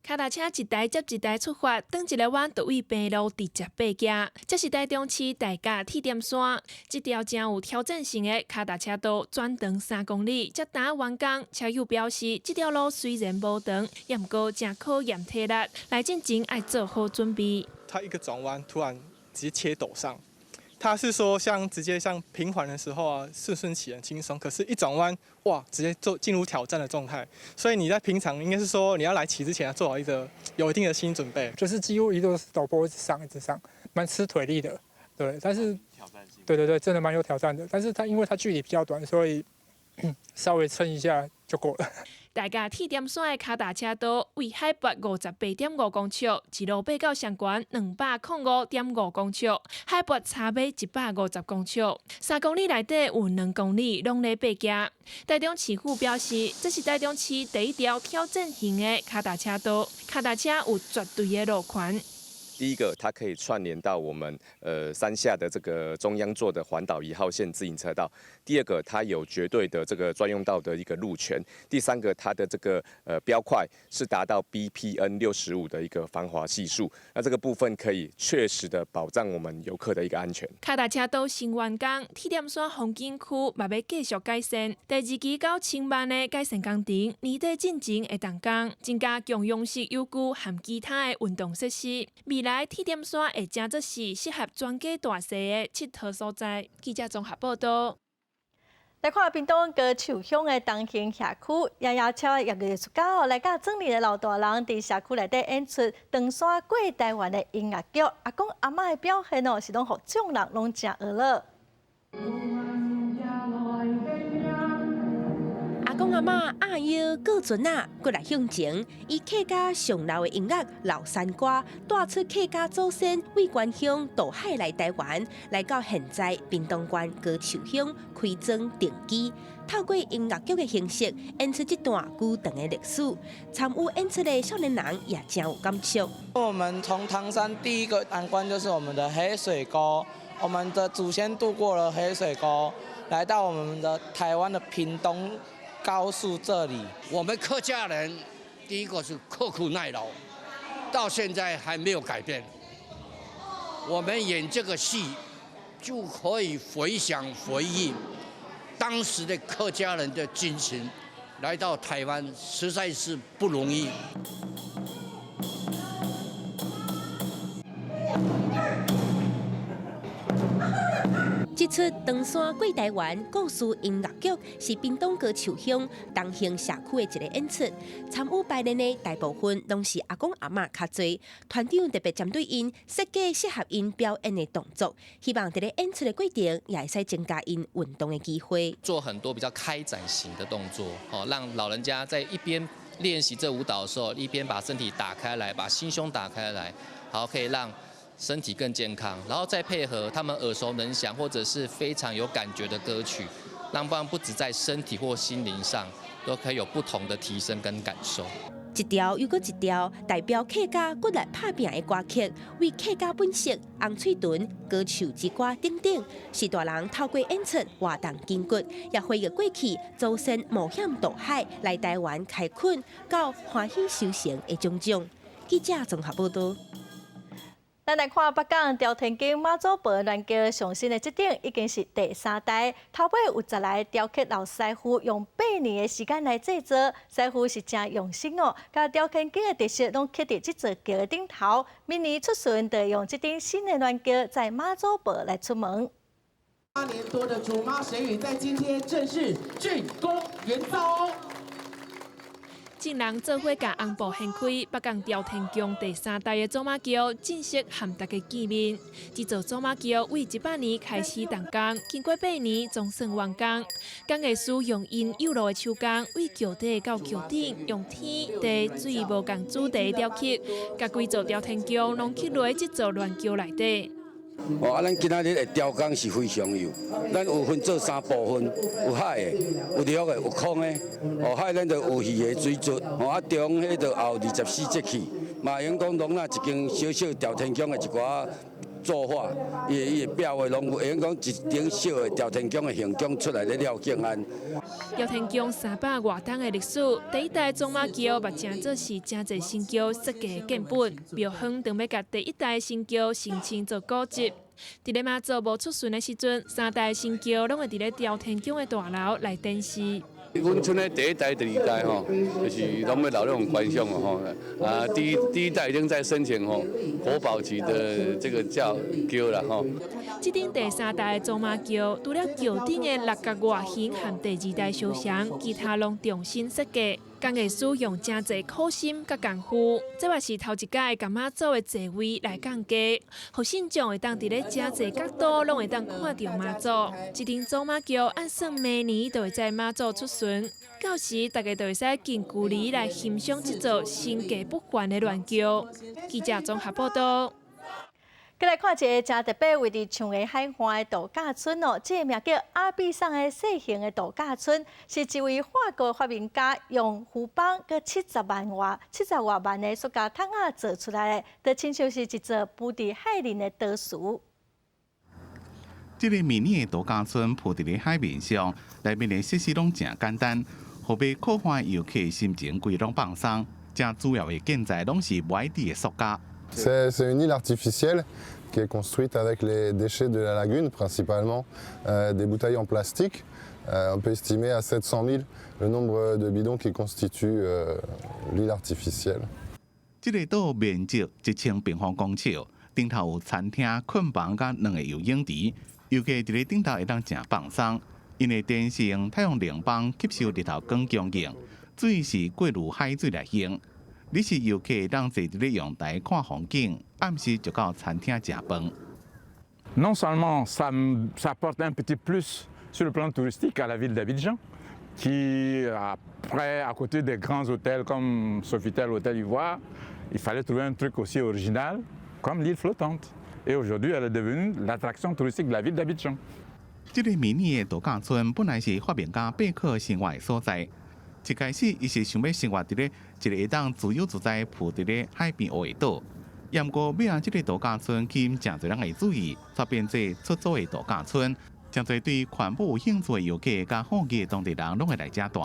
脚踏车一台接一台出发，转一个弯就为平路直接爬行。这是台中市大甲铁点线，这条真有挑战性的脚踏车道，全长3公里，才打完工。车友表示，这条路虽然无长，也毋过真考验体力，来进前要做好准备。它一个转弯突然直接切陡上。他是说，直接像平缓的时候啊，顺起很轻松，可是一转弯，哇，直接进入挑战的状态。所以你在平常应该是说，你要来骑之前要做好有一定的心理准备。就是几乎一路陡坡一直上，蛮吃腿力的，对。但是挑战性，对，真的蛮有挑战的。但是因为它距离比较短，所以稍微撑一下就过了。大甲铁点线的脚踏车道为海拔58.5公尺，一路爬到上悬205.5公尺，海拔差要150公尺。3公里内底有2公里拢在爬行。台中市府表示，这是台中市第一条挑战型的脚踏车道，脚踏车有绝对的路权。第一个，它可以串联到我们山下的这个中央座的环岛1号线自行车道。第二个，它有绝对的这个专用道的一个路权。第三个，它的这个标块是达到 BPN 65的一个防滑系数。那这个部分可以确实的保障我们游客的一个安全。脚踏车道新完工，铁点线风景区嘛要继续改善。第2期到千万的改善工程，年底进前会动工，增加共用式游具和其他的运动设施。未来铁点线会正做是适合全家大小的佚佗所在。记者综合报道。来看屏东高树乡的东兴社区，夜车6月19来甲庄里的老大人伫社区内底演出《长山过台湾》的音乐剧，阿公阿嬷的表现哦，是拢互众人拢真娱乐。阿公阿嬷阿爷过船啊，过来向前，以客家上老的音乐《老山歌》，带出客家祖先为原乡渡海来台湾，来到现在屏东县高树乡开庄定居。透过音乐剧的形式演出这段久长的历史，参与演出的少年人也真有感触。我们从唐山第一个难关就是我们的黑水沟，我们的祖先渡过了黑水沟，来到我们的台湾的屏东高速这里。我们客家人第一个是刻苦耐劳，到现在还没有改变。我们演这个戏就可以回想回忆当时的客家人的精神，来到台湾实在是不容易。这出《长山过台湾》故事音乐剧是屏东高树乡东兴社区的一个演出，参与排练的大部分拢是阿公阿嬷较侪。团长特别针对因设计适合因表演的动作，希望在咧演出的过程也会使增加因运动的机会。做很多比较开展型的动作，让老人家在一边练习这舞蹈的时候，一边把身体打开来，把心胸打开来，好可以让身体更健康，然后再配合他们耳熟能详或者是非常有感觉的歌曲，让不止在身体或心灵上都可以有不同的提升跟感受。一条又搁一条代表客家骨力拍拼的歌曲，为客家本色、红嘴唇、歌手之歌等等，是大人透过演出活动筋骨，也回忆过去走身冒险渡海来台湾开垦，到欢喜修行的种种。记者综合报道。咱来看北港朝天宫妈祖婆銮桥上新的这顶已经是第3代，头尾有10来雕刻老师傅用8年的时间来制作，师傅是真用心哦。甲朝天宫的特色拢刻伫这座桥的顶头，明年出巡就用这顶新的銮桥载妈祖婆来出门。8年多的主妈神语在今天正式竣工圆造。众人做伙甲红布掀开，北港朝天宫第3代的祖妈桥正式和大家见面。这座祖妈桥为100年开始动工，经过8年总算完工。工艺师用因幼路的手工，为桥底到桥顶，用天地水无共主题雕刻，甲规座朝天宫拢刻落这座銮桥内底。咱今仔日的雕工是非常有，咱有分做3部分，有海的、有陆的、有空的。海咱就有鱼的水族，中迄就后24节气，嘛用讲拢一间小小朝天宫的一寡做法，伊的标的拢有讲一顶小的朝天宫的形状出来咧了敬安。朝天宫300多年的历史，第1代祖妈桥目前做是真侪新桥设计建本，庙方等要甲第1代新桥申请做古迹。伫咧妈祖无出巡的时阵，3代新桥拢会伫咧朝天宫的大楼来展示。阮村的第1代、第2代吼，就是拢要留咧用观赏吼。第一代已经在申请吼国宝级的这个桥啦吼。这顶第3代的祖妈桥，除了桥顶的6角外形和第2代相像，其他拢重新设计。工艺师用真侪苦心甲功夫，这也是头一届甲妈祖的座位来降价，互信众会当伫咧真侪角度拢会当看到妈祖。这顶祖妈桥按算明年就会在妈祖出巡，到时大家就会使近距离来欣赏这座新价不凡的銮桥。记者综合报道。再来看一个真特别，位伫长下海岸的度假村哦，这个名叫阿比桑的小型的度假村，是一位法国发明家用虎邦佮70多万的塑胶桶仔做出来的，就亲像是一座铺伫海面的岛屿。这个迷你的度假村铺伫咧海面上，内面的设施拢真简单，后边扩欢游客心情规拢放松。正主要的建材拢是外地的塑胶。C'est une île artificielle qui est construite avec les déchets de la lagune, principalement des bouteilles en plastique. On peut estimer à 700 000 le nombre de bidons qui constituent l'île artificielle. 这个岛面积1000平方公尺，顶头有餐厅、困房甲2个游泳池，游客伫咧顶头会当正放松，因为天性太阳能板吸收日头光强硬，水是过入海水来行。你是游客，当坐伫咧阳台看风景，暗时就到餐厅食饭。Non seulement ça apporte un petit plus sur le plan touristique à la ville d'Abidjan, qui après à côté des grands hôtels comme Sofitel, Hôtel Ivoire, il fallait trouver un truc aussi original comme l'île flottante. Et aujourd'hui, elle est devenue l'attraction touristique de la ville d'Abidjan. 这个迷你的度假村本来是发明家贝克生活的所在。一开始，伊是想要生活伫咧一个会当自由自在浮伫咧海边黑的岛。不过，要让这个度假村吸引真侪人的注意，才变做出租的度假村。真侪对环保有兴趣的游客甲好奇的当地人拢会来遮住。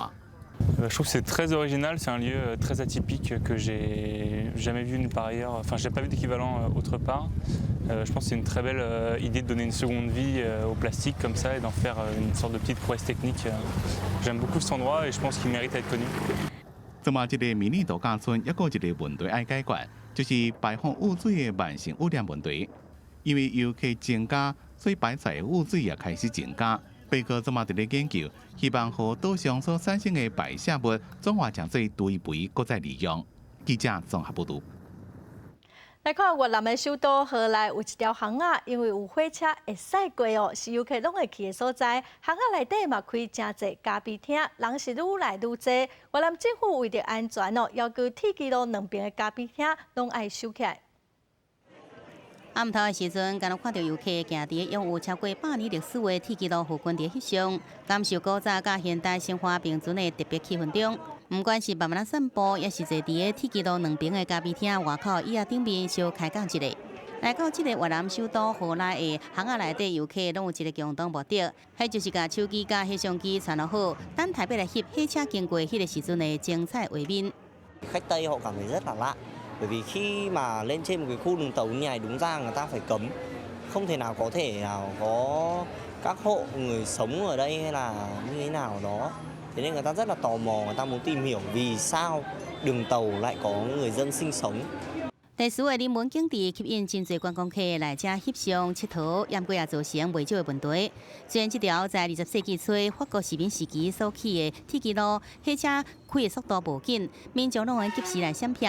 Je trouve que c'est très original, c'est un lieu très atypique que j'ai jamais vu nulle part ailleurs. Enfin, j'ai pas vu d'équivalent autre part. Je pense que c'est une très belle idée de donner une seconde vie au plastique comme ça et d'en faire une sorte de petite prouesse technique. J'aime beaucoup cet endroit et je pense qu'il mérite d'être connu. 这么，这个迷你度假村还有一个问题要解决，就是排放污水的慢性污染问题。因为游客增加，所以排出的污水也开始增加。贝克这么伫咧研究，希望和岛上所产生的排泄物转化成做堆肥，搁再利用。记者综合报道。来看越南的首都河内有一条巷仔，因为有火车会驶过哦，是游客拢会去的所在。巷仔内底嘛开真侪咖啡厅，人是愈来愈多。越南政府为着安全哦，要求铁基路两边的咖啡厅拢爱收起来。暗头的时阵，敢若看到游客行伫拥有超过100年历史的铁基路附近伫翕相，感受古早甲现代生活并存的特别气氛中。不管是慢慢散步，也是坐伫个铁基路两边的咖啡厅外口椅仔顶面小开讲一个。来到这个越南首都河内的巷仔内底，游客拢有一个共同目的，迄就是甲手机甲翕相機傳落好，等台北來翕火車經過迄個時陣的精彩畫面。Khách Tây họ cảm thấy rất là lạ, bởi vì khi mà lên trên một cái khu đường tàu như này đúng ra người ta phải cấm, không thể nào có thể nào có các hộ người sống ở đây hay là như thế nào đó. Thế nên người ta rất là tò mò, người ta muốn tìm hiểu vì sao đường tàu lại có người dân sinh sống. 第4个人文景地吸引真侪观光客来遮翕相、佚佗，也过也造成袂少的问题。虽然这条在20世纪初法国殖民时期所起的铁基路，火车开的速度无紧，民众拢会及时来闪避。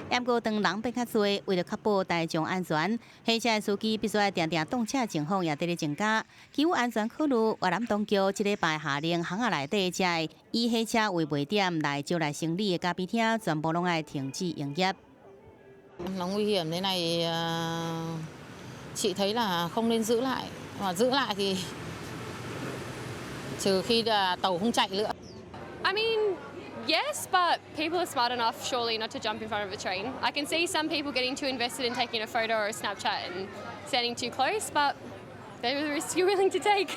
不过当人变较多，为了确保大众安全，火车的司机必须要定定动车的情况也得咧增加。基于安全考虑，越南当局这礼拜下令巷仔内底遮的以火车为卖点来招来生理的咖啡厅，全部拢爱停止营业。 Nó nguy hiểm thế này, chị thấy là không nên giữ lại, mà giữ lại thì trừ khi là tàu không chạy nữa. I mean, yes, but people are smart enough surely not to jump in front of a train. I can see some people getting too invested in taking a photo or a Snapchat and standing too close, but they're the risk you're willing to take.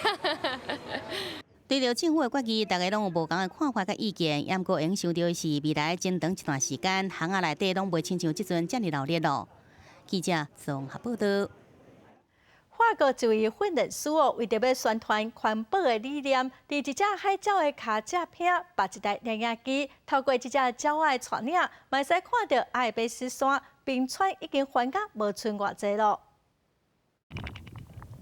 对着政府的决议，大家拢有无同的看法甲意见。不过，影想到的是未来真长一段时间，巷仔内底拢袂亲像即阵遮尔闹热咯。记者综合报道。法国一位训练师哦，为着要宣传环保的理念，伫一只海鸟的脚趾片把一台摄影机，透过这只鸟仔的撮领，嘛会使看到阿尔卑斯山冰川已经翻甲无剩偌济咯。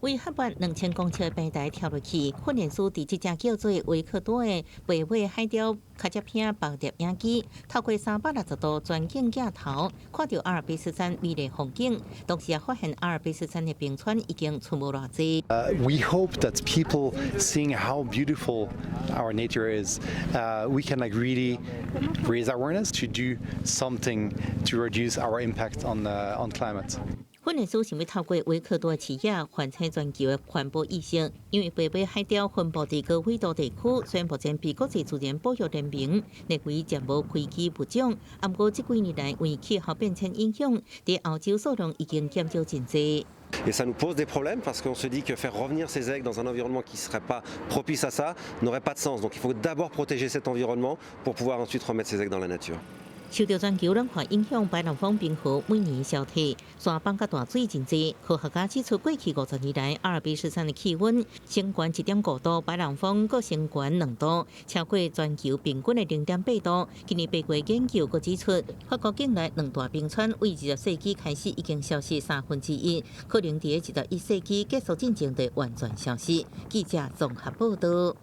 为合办2000公尺平台跳落去，训练师伫这只叫做维克多的白尾海雕脚趾片绑摄影机，透过360度全景镜头，看到阿尔卑斯山美丽风景，同时也发现阿尔卑斯山的冰川已经出没偌济。We hope that people seeing how beautiful our nature is, we can really raise awareness to do something to reduce our impact on climate. 训练师想要透过维克多的企业唤醒全球的环保意识，因为北美海雕分布在高纬度地区，虽然目前被国际自然保育联盟列为暂无开基物种，不过这几年来为气候变迁影响，在欧洲数量已经减少真多。 Et ça nous pose des problèmes parce qu'on se dit que faire revenir ces aigles dans un environnement qui ne serait pas propice à ça n'aurait pas de sens. Donc il faut d'abord protéger cet environnement pour pouvoir ensuite remettre ces aigles dans la nature. 受到全球暖化影响，白浪峰冰河每年消退，山崩甲大水真济。科学家指出，过去50年来，阿尔卑斯山的气温升高1.5度，白浪峰阁升高2度，超过全球平均的0.8度。今年8月研究阁指出，法国境内2大冰川为20世纪开始已经消失1/3，可能伫21世纪结束进程就完全消失。记者综合报道。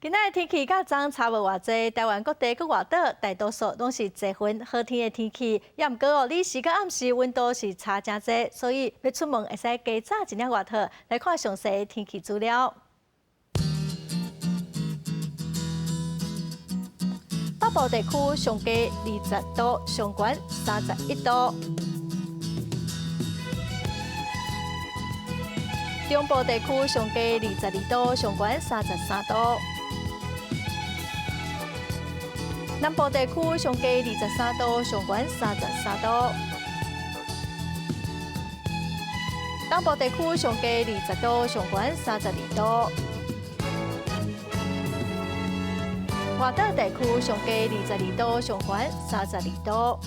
今仔天气甲昨差无偌济，台湾各地佮外岛大多数拢是侪云好天的天气。也毋过哦，日时甲暗时温度是差真济，所以要出门会使加早一领外套来看详细的天气资料。北部地区上低20度，上悬31度；中部地区上低22度，上悬33度。 南部地区上低23度，上悬33度；东部地区上低20度，上悬32度；外岛地区上低22度，上悬32度。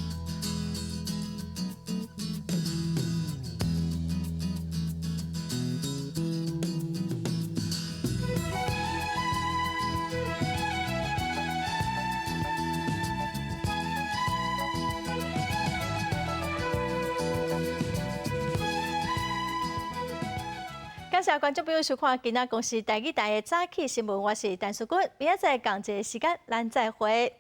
感谢观众朋友收看今仔公视第2台的早起新闻，我是陈淑君，明仔载同一个时间咱再会。